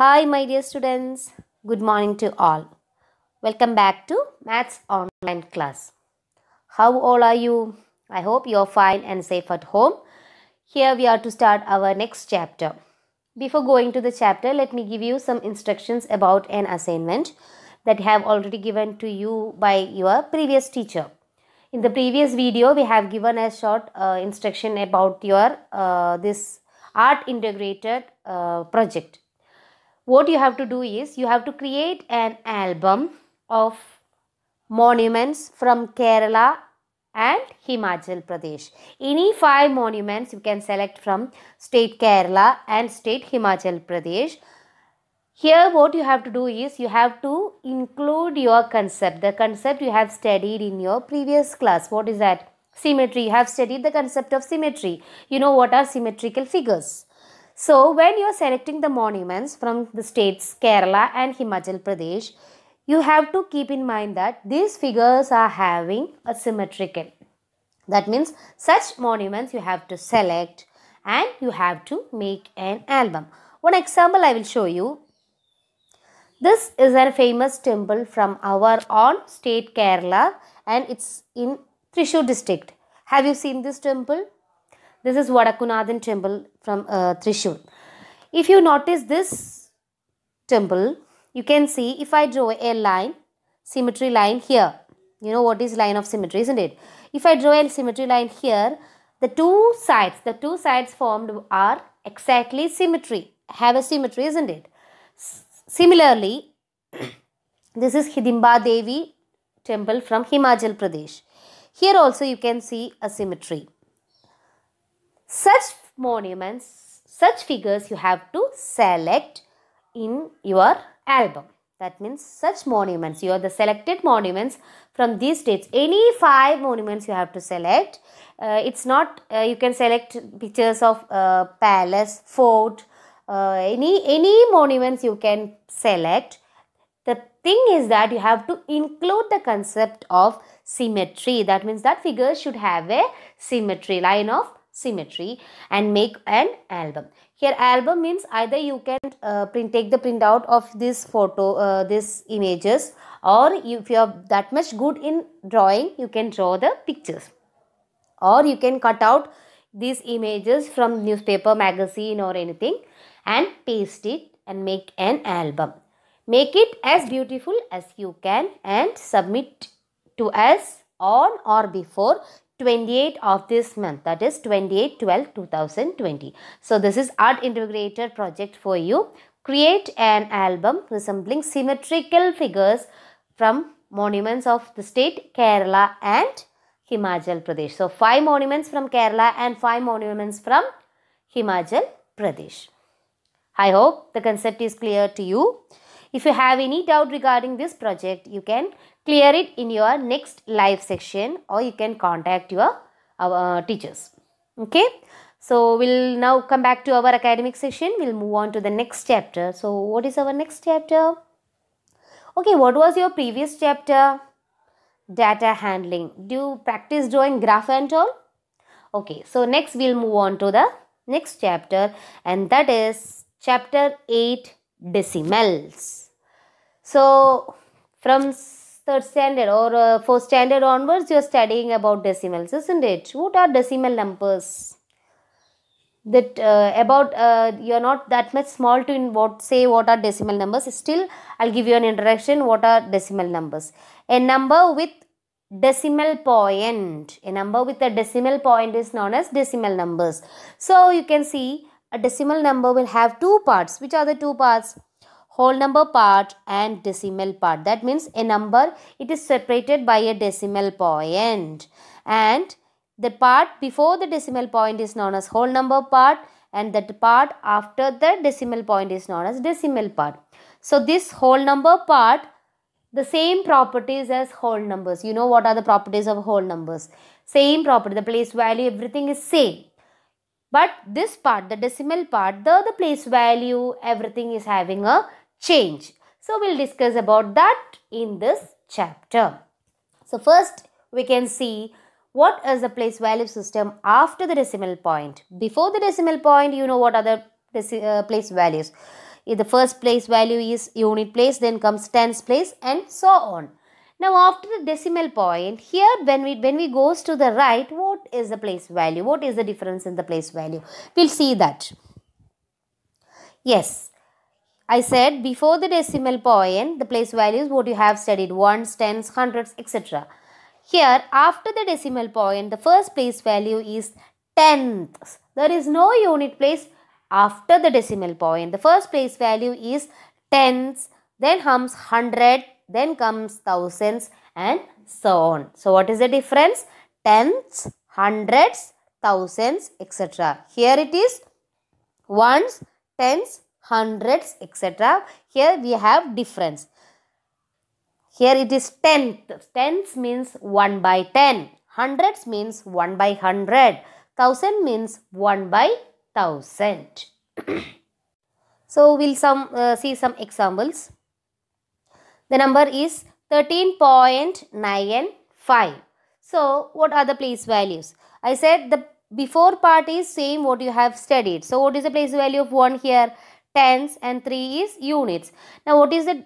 Hi, my dear students. Good morning to all. Welcome back to Maths Online class. How all are you? I hope you're fine and safe at home. Here we are to start our next chapter. Before going to the chapter, let me give you some instructions about an assignment that I have already given to you by your previous teacher. In the previous video, we have given a short instruction about your this art integrated project. What you have to do is you have to create an album of monuments from Kerala and Himachal Pradesh. Any 5 monuments you can select from state Kerala and state Himachal Pradesh. Here what you have to do is you have to include your concept. The concept you have studied in your previous class. What is that? Symmetry. You have studied the concept of symmetry. You know what are symmetrical figures. So when you are selecting the monuments from the states Kerala and Himachal Pradesh, you have to keep in mind that these figures are having a symmetrical. That means such monuments you have to select and you have to make an album. One example I will show you. This is a famous temple from our own state Kerala and it's in Thrissur district. Have you seen this temple? This is Vadakkunnathan temple from Thrissur. If you notice this temple, you can see if I draw a line, symmetry line here. You know what is line of symmetry, isn't it? If I draw a symmetry line here, the two sides formed are exactly symmetry, have a symmetry, isn't it? Similarly, this is Hidimba Devi temple from Himachal Pradesh. Here also you can see a symmetry. Such monuments, such figures you have to select in your album. That means such monuments, you are the selected monuments from these states. Any 5 monuments you have to select. It's not, you can select pictures of palace, fort, any monuments you can select. The thing is that you have to include the concept of symmetry. That means that figure should have a symmetry, line of symmetry, and make an album. Here album means either you can take the printout of this photo, these images, or if you are that much good in drawing, you can draw the pictures, or you can cut out these images from newspaper, magazine or anything and paste it and make an album. Make it as beautiful as you can and submit to us on or before 28th of this month, that is 28/12/2020. So this is art integrated project for you. Create an album resembling symmetrical figures from monuments of the state Kerala and Himachal Pradesh. So 5 monuments from Kerala and 5 monuments from Himachal Pradesh. I hope the concept is clear to you. If you have any doubt regarding this project, you can clear it in your next live section or you can contact your teachers. Okay. So we'll now come back to our academic section. We'll move on to the next chapter. So what is our next chapter? Okay, what was your previous chapter? Data handling. Do you practice drawing graph and all? Okay, so next we'll move on to the next chapter, and that is chapter 8, decimals. So from 3rd standard or 4th standard onwards, you are studying about decimals, isn't it? What are decimal numbers? That you are not that much small to what are decimal numbers. Still, I'll give you an introduction. What are decimal numbers? A number with decimal point. A number with a decimal point is known as decimal numbers. So you can see a decimal number will have 2 parts. Which are the 2 parts? Whole number part and decimal part. That means a number, it is separated by a decimal point, and the part before the decimal point is known as whole number part, and that part after the decimal point is known as decimal part. So this whole number part, the same properties as whole numbers. You know what are the properties of whole numbers? Same property, the place value, everything is same. But this part, the decimal part, the place value, everything is having a change. So we'll discuss about that in this chapter. So first we can see what is the place value system after the decimal point. Before the decimal point, you know what are the place values. If the first place value is unit place, then comes tens place and so on. Now after the decimal point, here when we goes to the right, what is the place value? What is the difference in the place value? We'll see that. Yes, I said before the decimal point, the place values what you have studied, ones, tens, hundreds, etc. Here after the decimal point, the first place value is tenths. There is no unit place after the decimal point. The first place value is tenths, then comes hundred, then comes thousands and so on. So what is the difference? Tenths, hundreds, thousands, etc. Here it is ones, tens, hundreds, etc. Here we have difference. Here it is tenth. Tenths means 1 by 10. Hundreds means 1 by 100. Thousand means 1 by 1000. So we'll see some examples. The number is 13.95. So what are the place values? I said the before part is same what you have studied. So what is the place value of 1 here? Tens, and 3 is units. Now what is the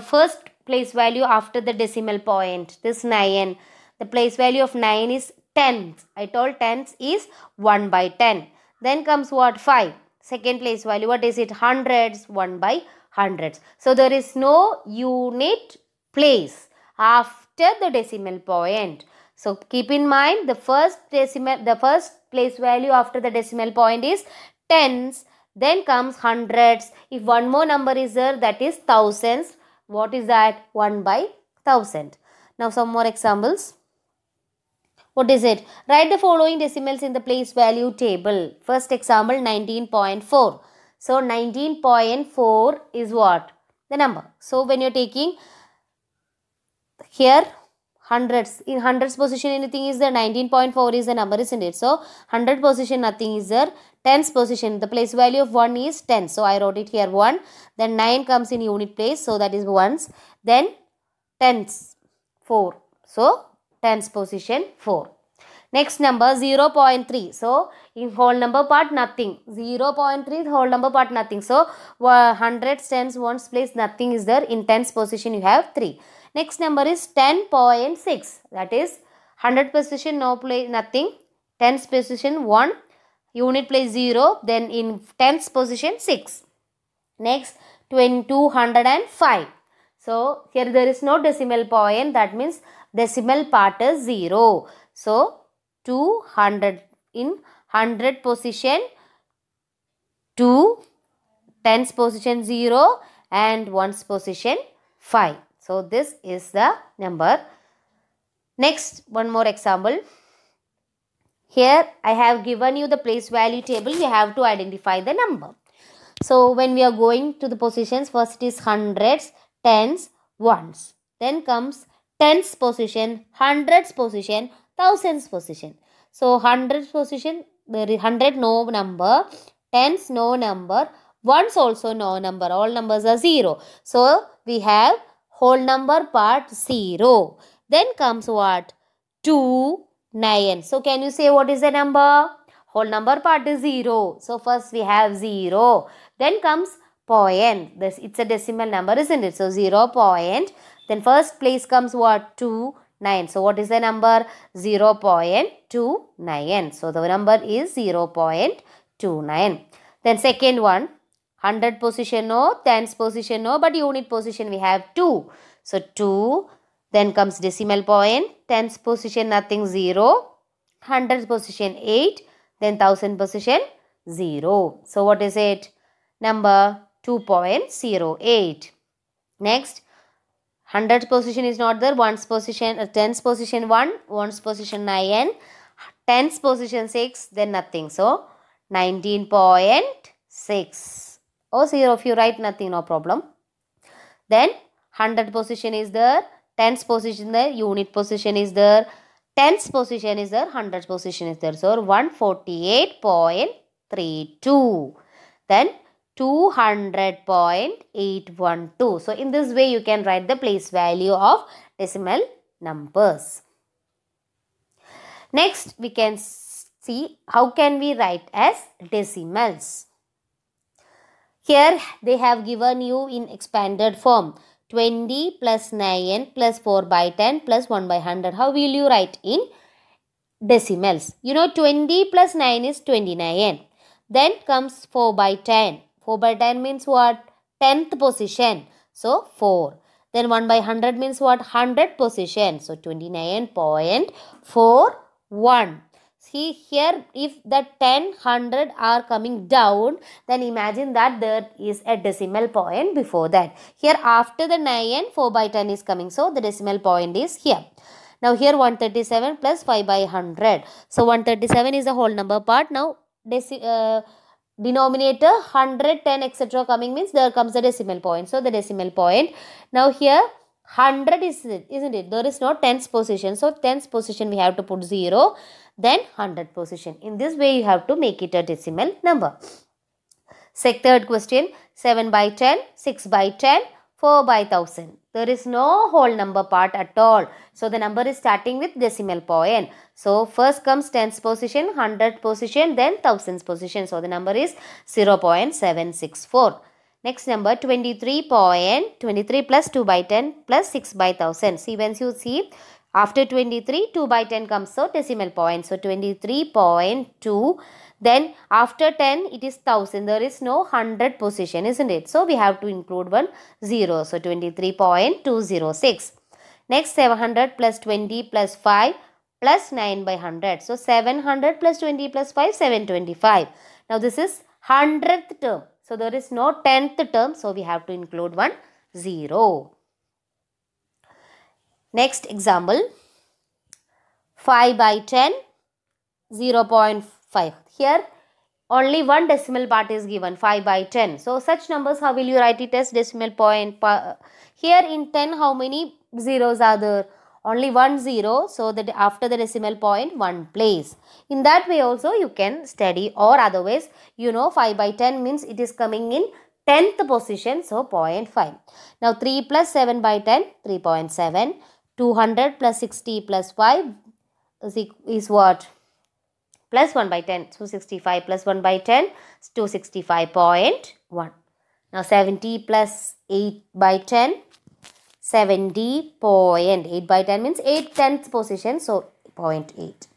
first place value after the decimal point? This 9. The place value of 9 is tenths. I told tenths is 1 by 10. Then comes what? 5. Second place value, what is it? Hundreds, 1 by hundreds. So there is no unit place after the decimal point. So keep in mind the first place value after the decimal point is tens, then comes hundreds. If one more number is there, that is thousands. What is that? 1 by 1000. Now some more examples. What is it? Write the following decimals in the place value table. First example 19.4. So 19.4 is what? The number. So when you are taking here hundreds, in hundreds position anything is there, 19.4 is the number, isn't it? So 100 position nothing is there. Tens position, the place value of 1 is 10. So I wrote it here 1. Then 9 comes in unit place. So that is ones. Then tens 4. So tens position 4. Next number 0.3. So in whole number part nothing. 0.3 whole number part nothing. So hundreds, tens, ones place nothing is there. In tens position you have 3. Next number is 10.6. That is 100 position no place nothing. Tens position 1. Unit place 0. Then in tens position 6. Next 205. So here there is no decimal point. That means decimal part is 0. So 200 in 100 position 2, tens position 0 and ones position 5. So this is the number. Next one more example. Here I have given you the place value table. You have to identify the number. So when we are going to the positions, first is hundreds, tens, ones. Then comes tens position, hundreds position, thousands position. So hundreds position, there is 100 no number, tens no number, ones also no number. All numbers are 0. So we have whole number part 0. Then comes what? 2, 9. So can you say what is the number? Whole number part is 0. So first we have 0. Then comes point. It's a decimal number, isn't it? So 0 point. Then first place comes what? 2, 9. So what is the number? 0.29. So the number is 0.29. Then second one, 100 position no, tens position no, but unit position we have 2. So 2. Then comes decimal point, tens position nothing 0, 100 position 8, then 1000 position 0. So what is it? Number 2.08. Next, 100 position is not there, ones position, tens position 1, ones position 9, tens position 6, then nothing. So 19.6 or 0 if you write nothing, no problem. Then 100 position is there, tens position there, unit position is there, tens position is there, hundreds position is there. So 148.32. Then 200.812. So in this way you can write the place value of decimal numbers. Next we can see how can we write as decimals. Here they have given you in expanded form. 20 plus 9 plus 4 by 10 plus 1 by 100. How will you write in decimals? You know 20 plus 9 is 29. Then comes 4 by 10. 4 by 10 means what? 10th position. So 4. Then 1 by 100 means what? 100th position. So 29.41. See here, if the 10, 100 are coming down, then imagine that there is a decimal point before that. Here after the 9, 4 by 10 is coming. So the decimal point is here. Now here 137 plus 5 by 100. So 137 is the whole number part. Now denominator 110 etc. coming means there comes the decimal point. So the decimal point. Now here 100 is it, isn't it? There is no 10th position. So 10th position we have to put 0. Then 100th position. In this way you have to make it a decimal number. Third question, 7 by 10, 6 by 10, 4 by 1000. There is no whole number part at all. So the number is starting with decimal point. So first comes 10th position, 100th position, then 1000th position. So the number is 0.764. Next number 23 plus 2 by 10 plus 6 by 1000. See, once you see after 23, 2 by 10 comes, so decimal point. So 23.2. Then after 10, it is 1000. There is no 100 position, isn't it? So we have to include one 0. So 23.206. Next 700 plus 20 plus 5 plus 9 by 100. So 700 plus 20 plus 5, 725. Now this is 100th term. So there is no 10th term. So we have to include one 0. Next example, 5 by 10, 0.5. Here only one decimal part is given, 5 by 10. So such numbers, how will you write it as decimal point? Here in 10, how many zeros are there? Only one 0. So that after the decimal point, one place. In that way also you can study, or otherwise, you know 5 by 10 means it is coming in 10th position. So 0.5. Now 3 plus 7 by 10, 3.7. 200 plus 60 plus 5 is what? Plus 1 by 10. 265 plus 1 by 10 is 265.1. Now 70 plus 8 by 10. 70.8 by 10 means 8/10th position. So 0.8.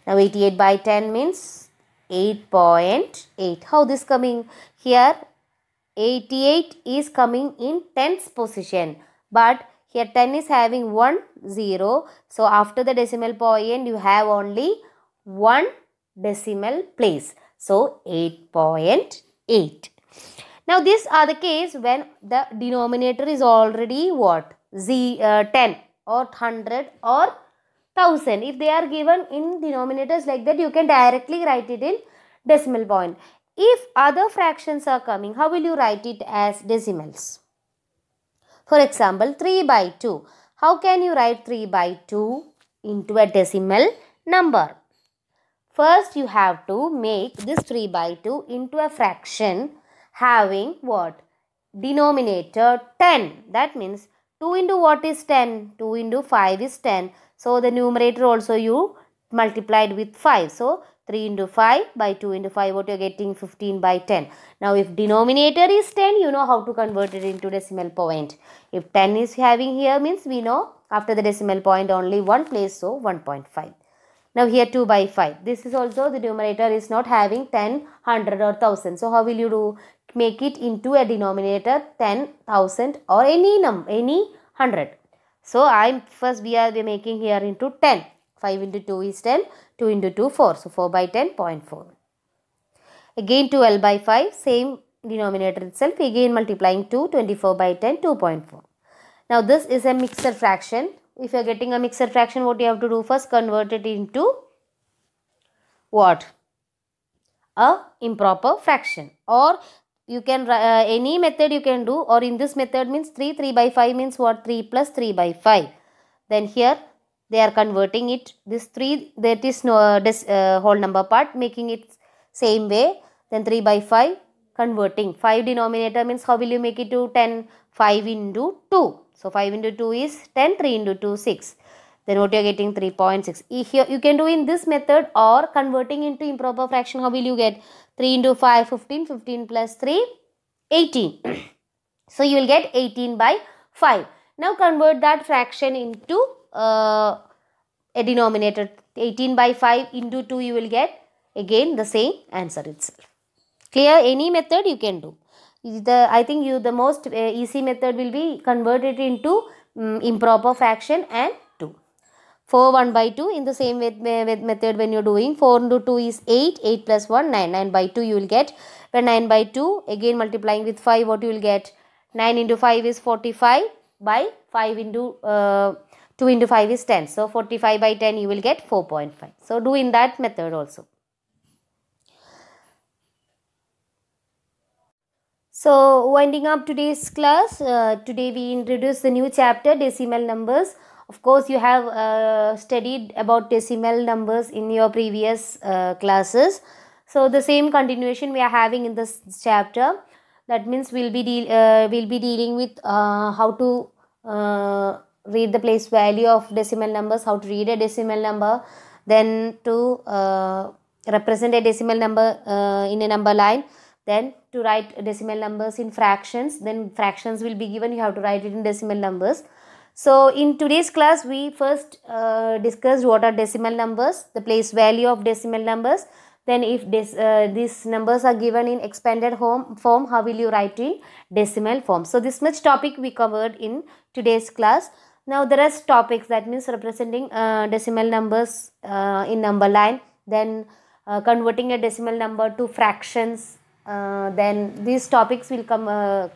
Now 88 by 10 means 8.8. How this coming? Here 88 is coming in 10th position. But here 10 is having 1 0. So after the decimal point you have only one decimal place. So 8.8. Now these are the case when the denominator is already what? 10 or 100 or 1000. If they are given in denominators like that, you can directly write it in decimal point. If other fractions are coming, how will you write it as decimals? For example, 3 by 2. How can you write 3 by 2 into a decimal number? First, you have to make this 3 by 2 into a fraction having what? Denominator 10. That means 2 into what is 10? 2 into 5 is 10. So, the numerator also you multiplied with 5. So, 3 into 5 by 2 into 5, what you are getting? 15 by 10. Now, if denominator is 10, you know how to convert it into decimal point. If 10 is having here means we know after the decimal point only one place, so 1.5. Now, here 2 by 5. This is also the numerator is not having 10, 100 or 1000. So, how will you do? Make it into a denominator 10, 1000 or any 100. So, we are making here into 10. 5 into 2 is 10. 2 into 2, 4. So, 4 by 10, 0.4. Again 12 by 5, same denominator itself. Again multiplying 2, 24 by 10, 2.4. Now, this is a mixed fraction. If you are getting a mixed fraction, what you have to do? First, convert it into what? A improper fraction. Or you can, any method you can do, or in this method means 3 by 5 means what? 3 plus 3 by 5. Then here, they are converting it, this 3, that is no whole number part, making it same way. Then 3 by 5, converting. 5 denominator means how will you make it to 10? 5 into 2. So 5 into 2 is 10, 3 into 2, 6. Then what you are getting? 3.6. Here you can do in this method, or converting into improper fraction, how will you get? 3 into 5, 15, 15 plus 3, 18. So you will get 18 by 5. Now convert that fraction into a denominator. 18 by 5 into 2, you will get again the same answer itself. Clear? Any method you can do. I think the most easy method will be converted into improper fraction and 2. 4 1 by 2 in the same method when you are doing 4 into 2 is 8, 8 plus 1 9, 9 by 2 you will get. When 9 by 2 again multiplying with 5, what you will get? 9 into 5 is 45 by 5 into 2 into 5 is 10. So 45 by 10 you will get 4.5. So do in that method also. So winding up today's class, today we introduce the new chapter, decimal numbers. Of course, you have studied about decimal numbers in your previous classes. So the same continuation we are having in this chapter. That means we'll be dealing with how to read the place value of decimal numbers, how to read a decimal number, then to represent a decimal number in a number line, then to write decimal numbers in fractions. Then fractions will be given, you have to write it in decimal numbers. So in today's class, we first discussed what are decimal numbers, the place value of decimal numbers. Then if these numbers are given in expanded form, how will you write in decimal form? So this much topic we covered in today's class. Now the rest topics, that means representing decimal numbers in number line, then converting a decimal number to fractions, then these topics will come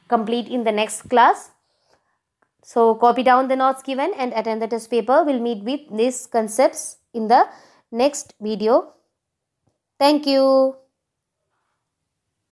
complete in the next class. So copy down the notes given and attend the test paper. We'll meet with these concepts in the next video. Thank you.